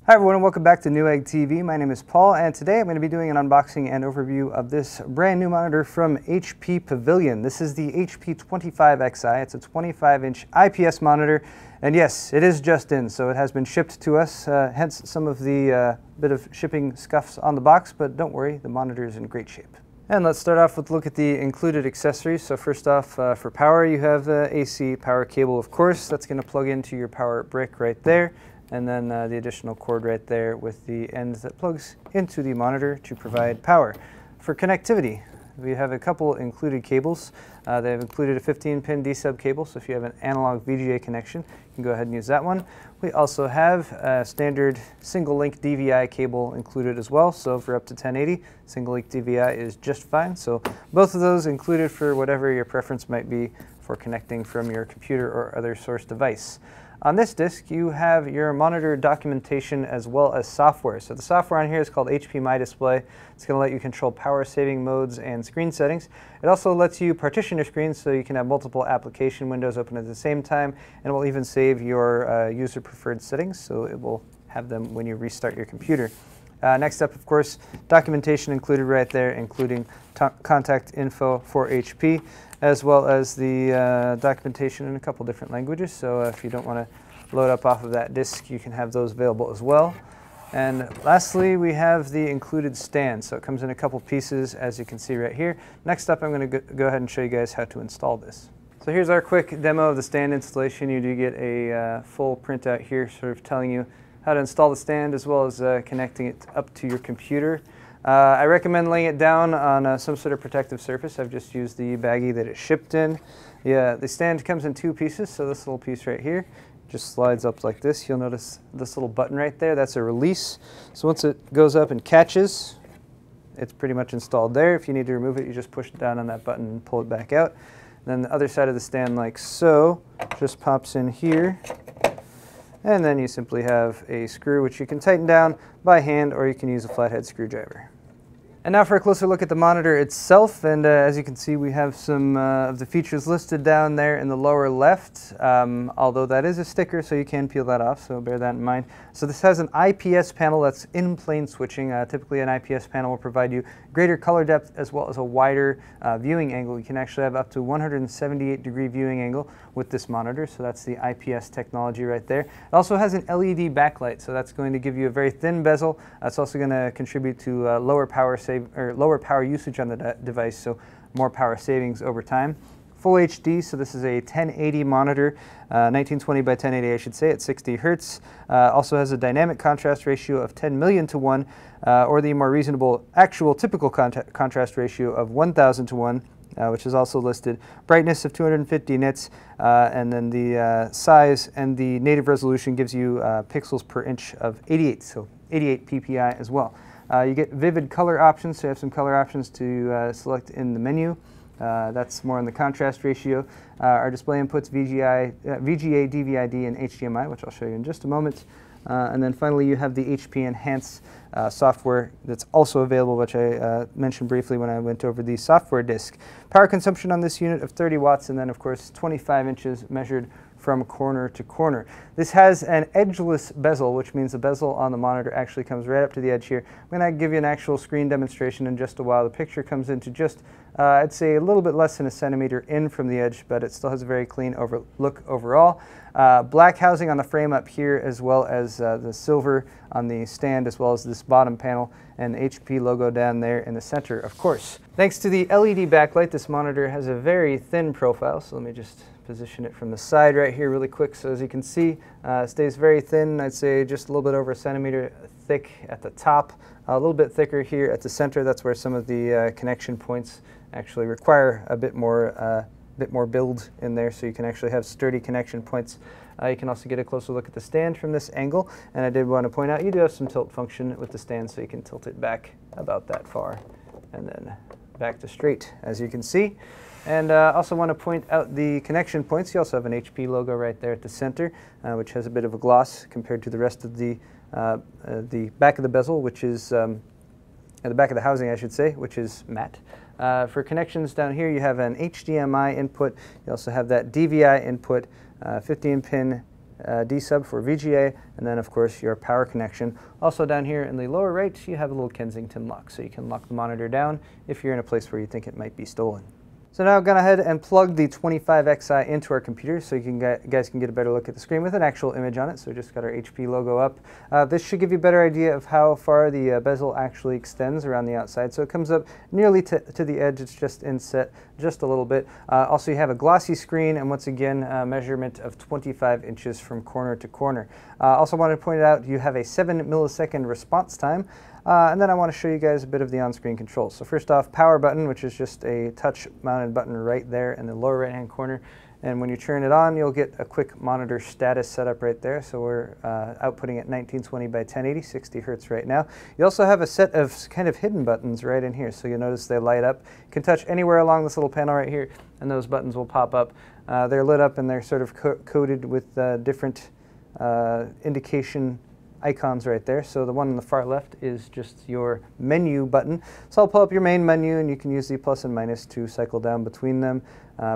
Hi everyone and welcome back to Newegg TV. My name is Paul and today I'm going to be doing an unboxing and overview of this brand new monitor from HP Pavilion. This is the HP 25xi. It's a 25-inch IPS monitor and yes, it is just in, so it has been shipped to us, hence some of the bit of shipping scuffs on the box, but don't worry, the monitor is in great shape. And let's start off with a look at the included accessories. So first off, for power, you have the AC power cable, of course. That's going to plug into your power brick right there. And then the additional cord right there with the end that plugs into the monitor to provide power. For connectivity, we have a couple included cables. They've included a 15-pin D-sub cable, so if you have an analog VGA connection, you can go ahead and use that one. We also have a standard single-link DVI cable included as well, so for up to 1080, single-link DVI is just fine. So both of those included for whatever your preference might be for connecting from your computer or other source device. On this disc, you have your monitor documentation as well as software. So the software on here is called HP My Display. It's going to let you control power saving modes and screen settings. It also lets you partition your screen so you can have multiple application windows open at the same time, and it will even save your user preferred settings, so it will have them when you restart your computer. Next up, of course, documentation included right there, including contact info for HP, as well as the documentation in a couple different languages. So if you don't want to load up off of that disk, you can have those available as well. And lastly, we have the included stand. So it comes in a couple pieces, as you can see right here. Next up, I'm going to go ahead and show you guys how to install this. So here's our quick demo of the stand installation. You do get a full printout here, sort of telling you how to install the stand as well as connecting it up to your computer. I recommend laying it down on some sort of protective surface. I've just used the baggie that it shipped in. Yeah, the stand comes in two pieces, so this little piece right here just slides up like this. You'll notice this little button right there, that's a release. So once it goes up and catches, it's pretty much installed there. If you need to remove it, you just push down on that button and pull it back out. And then the other side of the stand, like so, just pops in here. And then you simply have a screw which you can tighten down by hand, or you can use a flathead screwdriver. And now for a closer look at the monitor itself, and as you can see, we have some of the features listed down there in the lower left, although that is a sticker, so you can peel that off, so bear that in mind. So this has an IPS panel that's in-plane switching. Typically an IPS panel will provide you greater color depth as well as a wider viewing angle. You can actually have up to 178-degree viewing angle with this monitor, so that's the IPS technology right there. It also has an LED backlight, so that's going to give you a very thin bezel. It's also going to contribute to lower power usage on the device, so more power savings over time. Full HD, so this is a 1080 monitor, 1920 by 1080 I should say, at 60 Hertz. Also has a dynamic contrast ratio of 10 million to 1, or the more reasonable actual typical contrast ratio of 1000 to 1, which is also listed. Brightness of 250 nits, and then the size and the native resolution gives you pixels per inch of 88, so 88 ppi as well. You get vivid color options, so you have some color options to select in the menu. That's more on the contrast ratio. Our display inputs VGA, DVI-D, and HDMI, which I'll show you in just a moment. And then finally you have the HP Enhance software that's also available, which I mentioned briefly when I went over the software disk. Power consumption on this unit of 30 watts, and then of course 25 inches measured from corner to corner. This has an edgeless bezel, which means the bezel on the monitor actually comes right up to the edge here. I'm going to give you an actual screen demonstration in just a while. The picture comes into just, I'd say, a little bit less than a centimeter in from the edge, but it still has a very clean look overall. Black housing on the frame up here, as well as the silver on the stand, as well as this bottom panel, and the HP logo down there in the center, of course. Thanks to the LED backlight, this monitor has a very thin profile, so let me just position it from the side right here really quick. So as you can see, it stays very thin. I'd say just a little bit over a centimeter thick at the top, a little bit thicker here at the center. That's where some of the connection points actually require a bit more build in there, so you can actually have sturdy connection points. You can also get a closer look at the stand from this angle, and I did want to point out you do have some tilt function with the stand, so you can tilt it back about that far and then back to straight, as you can see. And also want to point out the connection points. You also have an HP logo right there at the center, which has a bit of a gloss compared to the rest of the back of the bezel, which is at the back of the housing, I should say, which is matte. For connections down here, you have an HDMI input. You also have that DVI input, 15-pin D sub for VGA, and then of course your power connection. Also down here in the lower right, you have a little Kensington lock, so you can lock the monitor down if you're in a place where you think it might be stolen. So now I've gone ahead and plugged the 25xi into our computer so you guys can get a better look at the screen with an actual image on it. So we just got our HP logo up. This should give you a better idea of how far the bezel actually extends around the outside. So it comes up nearly to the edge. It's just inset just a little bit. Also you have a glossy screen, and once again a measurement of 25 inches from corner to corner. Also wanted to point out you have a 7 millisecond response time. And then I want to show you guys a bit of the on-screen controls. So first off, power button, which is just a touch-mounted button right there in the lower right-hand corner. And when you turn it on, you'll get a quick monitor status setup right there. So we're outputting at 1920 by 1080, 60 hertz right now. You also have a set of kind of hidden buttons right in here. So you'll notice they light up. You can touch anywhere along this little panel right here, and those buttons will pop up. They're lit up, and they're sort of coated with different indication icons right there. So the one on the far left is just your menu button. So I'll pull up your main menu, and you can use the plus and minus to cycle down between them.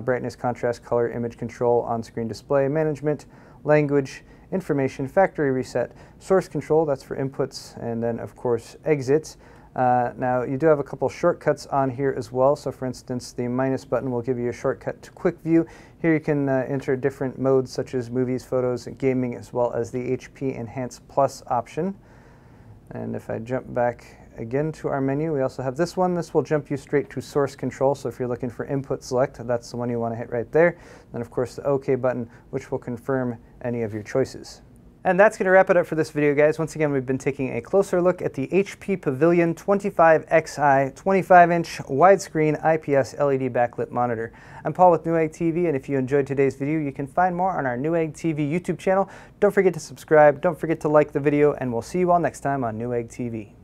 Brightness, contrast, color, image control, on-screen display, management, language, information, factory reset, source control, that's for inputs, and then of course exits. Now you do have a couple shortcuts on here as well. So for instance, the minus button will give you a shortcut to quick view. Here you can enter different modes such as movies, photos, and gaming, as well as the HP Enhance Plus option. And if I jump back again to our menu, we also have this one. This will jump you straight to source control. So if you're looking for input select, that's the one you want to hit right there. Then of course the OK button, which will confirm any of your choices. And that's going to wrap it up for this video, guys. Once again, we've been taking a closer look at the HP Pavilion 25xi 25-inch widescreen IPS LED backlit monitor. I'm Paul with Newegg TV, and if you enjoyed today's video, you can find more on our Newegg TV YouTube channel. Don't forget to subscribe, don't forget to like the video, and we'll see you all next time on Newegg TV.